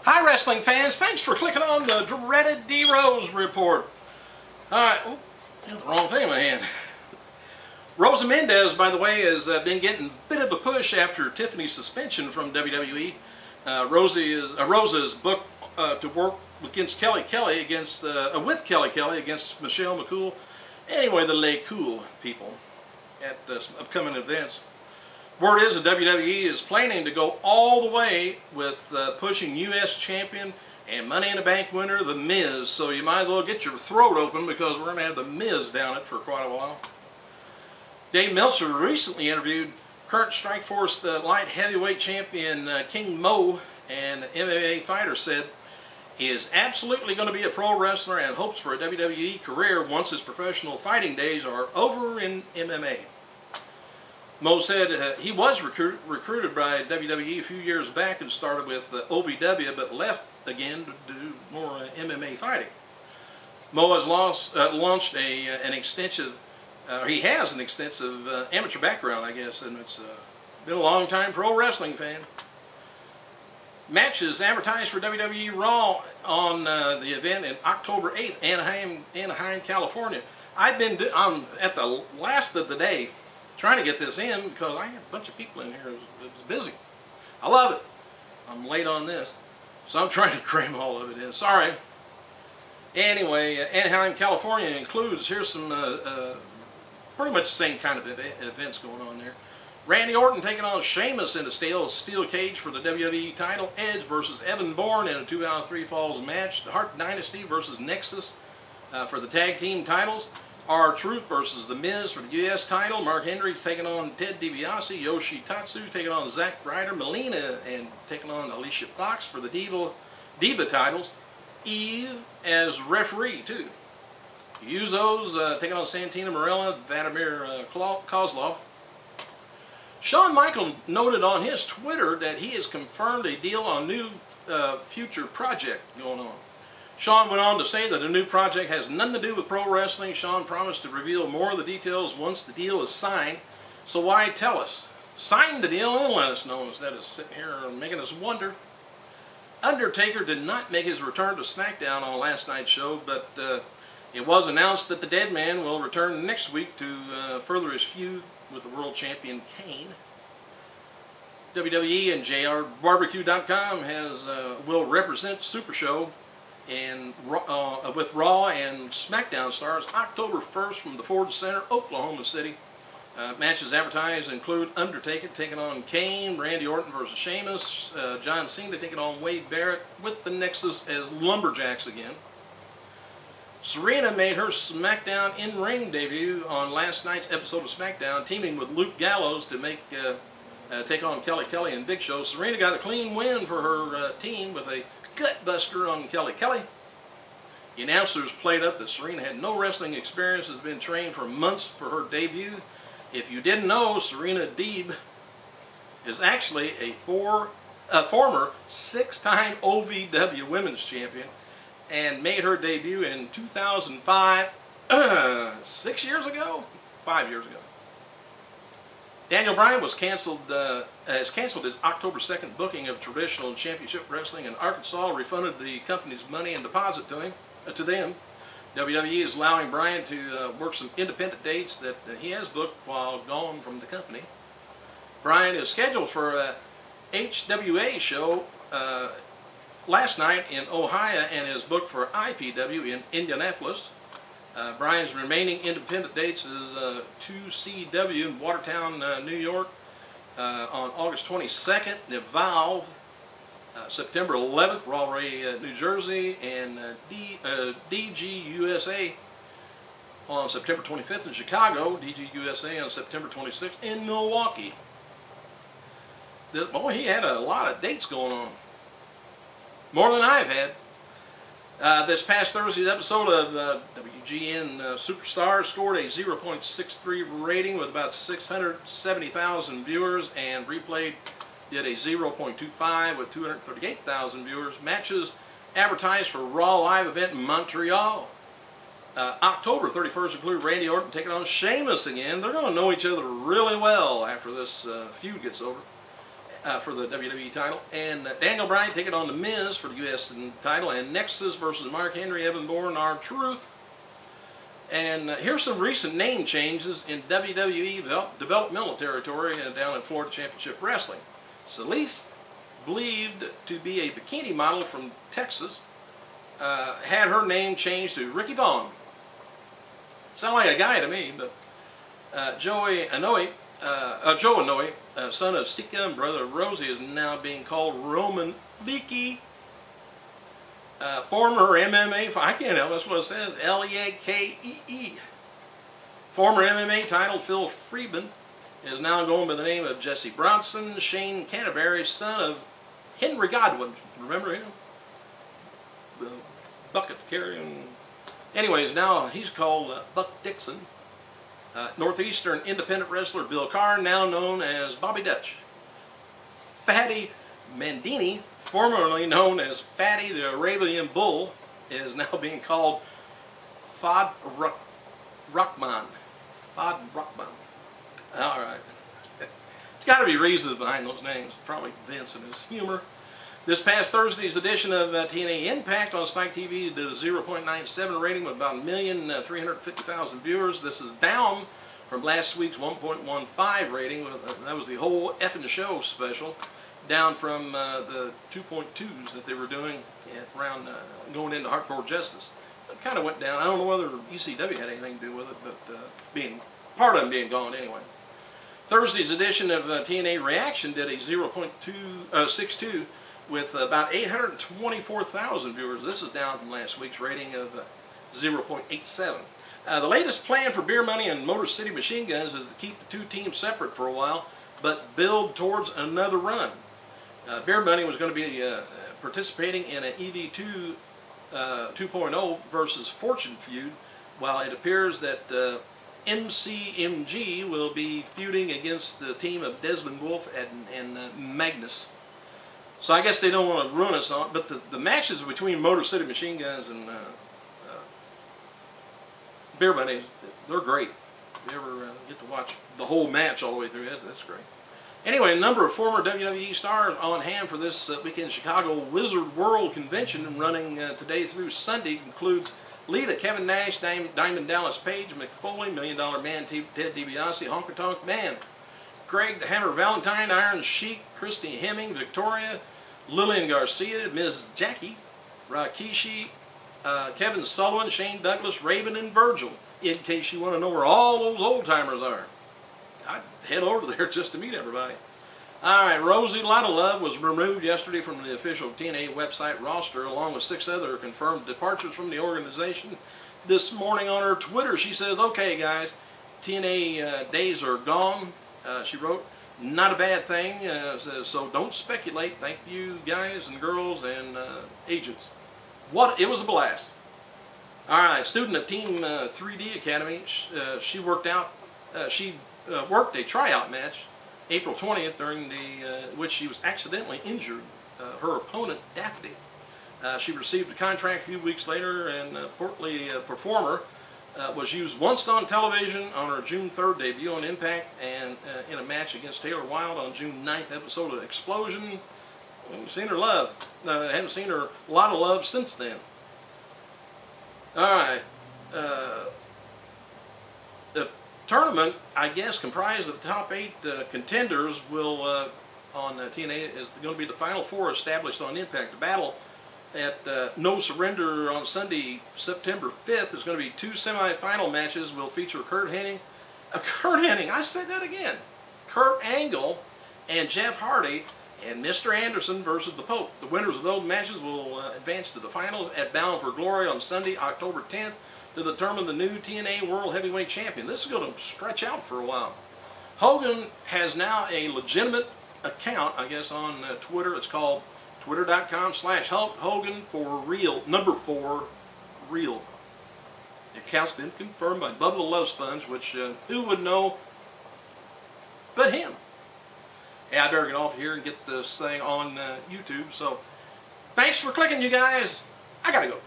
Hi wrestling fans, thanks for clicking on the dreaded D-Rose report. Alright, oh, got the wrong thing in my hand. Rosa Mendes, by the way, has been getting a bit of a push after Tiffany's suspension from WWE. Rosa's booked to work against Kelly Kelly with Kelly Kelly against Michelle McCool. Anyway, the Les Cool people at upcoming events. Word is that WWE is planning to go all the way with pushing U.S. champion and Money in the Bank winner, The Miz. So you might as well get your throat open because we're going to have The Miz down it for quite a while. Dave Meltzer recently interviewed current Strikeforce light heavyweight champion King Mo, and the MMA fighter said he is absolutely going to be a pro wrestler and hopes for a WWE career once his professional fighting days are over in MMA. Mo said he was recruited by WWE a few years back and started with OVW, but left again to do more MMA fighting. Mo has launched an extensive, he has an extensive amateur background, I guess, and it's been a long time pro wrestling fan. Matches advertised for WWE Raw on the event in October 8th, Anaheim, California. I'm at the last of the day trying to get this in because I have a bunch of people in here that's busy. I love it. I'm late on this, so I'm trying to cram all of it in. Sorry. Anyway, Anaheim, California includes, here's some pretty much the same kind of events going on there. Randy Orton taking on Sheamus in a steel cage for the WWE title. Edge versus Evan Bourne in a 2 out of 3 falls match. The Hart Dynasty versus Nexus for the tag team titles. R-Truth versus The Miz for the U.S. title. Mark Henry taking on Ted DiBiase. Yoshitatsu taking on Zack Ryder. Melina and taking on Alicia Fox for the Diva titles. Eve as referee too. Usos taking on Santina Marella. Vladimir Kozlov. Shawn Michaels noted on his Twitter that he has confirmed a deal on new future project going on. Shawn went on to say that the new project has nothing to do with pro wrestling. Shawn promised to reveal more of the details once the deal is signed. So why tell us? Sign the deal and let us know instead of sitting here and making us wonder. Undertaker did not make his return to SmackDown on last night's show, but it was announced that the Dead Man will return next week to further his feud with the world champion Kane. WWE and JRBarbecue.com will represent Super Show and with Raw and SmackDown stars October 1st from the Ford Center, Oklahoma City. Matches advertised include Undertaker taking on Kane, Randy Orton versus Sheamus, John Cena taking on Wade Barrett with the Nexus as Lumberjacks again. Serena made her SmackDown in-ring debut on last night's episode of SmackDown, teaming with Luke Gallows to take on Kelly Kelly and Big Show. Serena got a clean win for her team with a gutbuster on Kelly Kelly. The announcers played up that Serena had no wrestling experience, has been trained for months for her debut. If you didn't know, Serena Deeb is actually a former 6-time OVW Women's Champion and made her debut in 2005, 6 years ago? 5 years ago. Daniel Bryan has canceled his October 2nd booking of traditional championship wrestling in Arkansas, refunded the company's money and deposit to them. WWE is allowing Bryan to work some independent dates that he has booked while gone from the company. Bryan is scheduled for a HWA show last night in Ohio and is booked for IPW in Indianapolis. Bryan's remaining independent dates is 2CW in Watertown, New York on August 22nd, Evolve September 11th, Rahway, New Jersey, and DGUSA on September 25th in Chicago, DGUSA on September 26th in Milwaukee. Boy, he had a lot of dates going on. More than I've had. This past Thursday's episode of WGN Superstars scored a 0.63 rating with about 670,000 viewers, and Replayed did a 0.25 with 238,000 viewers. Matches advertised for Raw Live event in Montreal. October 31st include Randy Orton taking on Sheamus again. They're going to know each other really well after this feud gets over. for the WWE title. And Daniel Bryan taking on The Miz for the U.S. title. And Nexus versus Mark Henry, Evan Bourne, R-Truth. And here's some recent name changes in WWE developmental territory down in Florida Championship Wrestling. Celeste, believed to be a bikini model from Texas, had her name changed to Ricky Vaughn. Sound like a guy to me, but Joe Inoue, son of Sika and brother of Rosie, is now being called Roman Leakey. Former MMA, I can't help, that's what it says, L-E-A-K-E-E. Former MMA title Phil Freeman is now going by the name of Jesse Bronson. Shane Canterbury, son of Henry Godwin. Remember him? The bucket carrying. Anyways, now he's called Buck Dixon. Northeastern independent wrestler Bill Carr, now known as Bobby Dutch. Fatty Mandini, formerly known as Fatty the Arabian Bull, is now being called Fad Rahman. Fad Rahman. All right. There's got to be reasons behind those names. Probably Vince and his humor. This past Thursday's edition of TNA Impact on Spike TV did a 0.97 rating with about 1,350,000 viewers. This is down from last week's 1.15 rating. That was the whole effing show special. Down from the 2.2s that they were doing around going into Hardcore Justice. It kind of went down. I don't know whether ECW had anything to do with it, but part of them being gone anyway. Thursday's edition of TNA Reaction did a 0.62 with about 824,000 viewers. This is down from last week's rating of 0.87. The latest plan for Beer Money and Motor City Machine Guns is to keep the two teams separate for a while, but build towards another run. Beer Money was going to be participating in an EV2 2.0 versus Fortune feud, while it appears that MCMG will be feuding against the team of Desmond Wolfe and Magnus. So I guess they don't want to ruin us on it, but the matches between Motor City Machine Guns and Beer Money, they're great. If you ever get to watch the whole match all the way through, that's great. Anyway, a number of former WWE stars on hand for this weekend Chicago Wizard World Convention running today through Sunday includes Lita, Kevin Nash, Diamond Dallas Page, Mick Foley, $1 Million Man, Ted DiBiase, Honky Tonk Man, Greg the Hammer Valentine, Iron Sheik, Christy Hemming, Victoria, Lillian Garcia, Ms. Jackie, Rikishi, Kevin Sullivan, Shane Douglas, Raven, and Virgil, in case you want to know where all those old-timers are. I'd head over there just to meet everybody. Alright, Rosie Lotta Love was removed yesterday from the official TNA website roster along with 6 other confirmed departures from the organization. This morning on her Twitter she says, "Okay guys, TNA days are gone," she wrote. "Not a bad thing, so don't speculate. Thank you guys and girls and agents." It was a blast. Alright, student of Team 3D Academy, she worked a tryout match April 20th during which she was accidentally injured her opponent Daphne. She received a contract a few weeks later, and portly performer was used once on television on her June 3rd debut on Impact and in a match against Taylor Wilde on June 9th episode of Explosion. I haven't seen her haven't seen her a lot of love since then. Alright. The tournament, I guess, comprised of the top 8 contenders will, on TNA, is going to be the Final 4 established on Impact. The battle at No Surrender on Sunday, September 5th, is going to be 2 semifinal matches. Will feature Kurt Hennig, I said that again, Kurt Angle and Jeff Hardy, and Mr. Anderson versus the Pope. The winners of those matches will advance to the finals at Bound for Glory on Sunday, October 10th, to determine the new TNA World Heavyweight Champion. This is going to stretch out for a while. Hogan has now a legitimate account, I guess, on Twitter. It's called twitter.com/Hulk Hogan for real, number 4 real. The account's been confirmed by Bubba the Love Sponge, which who would know but him. Hey, I better get off here and get this thing on YouTube. So, thanks for clicking, you guys. I gotta go.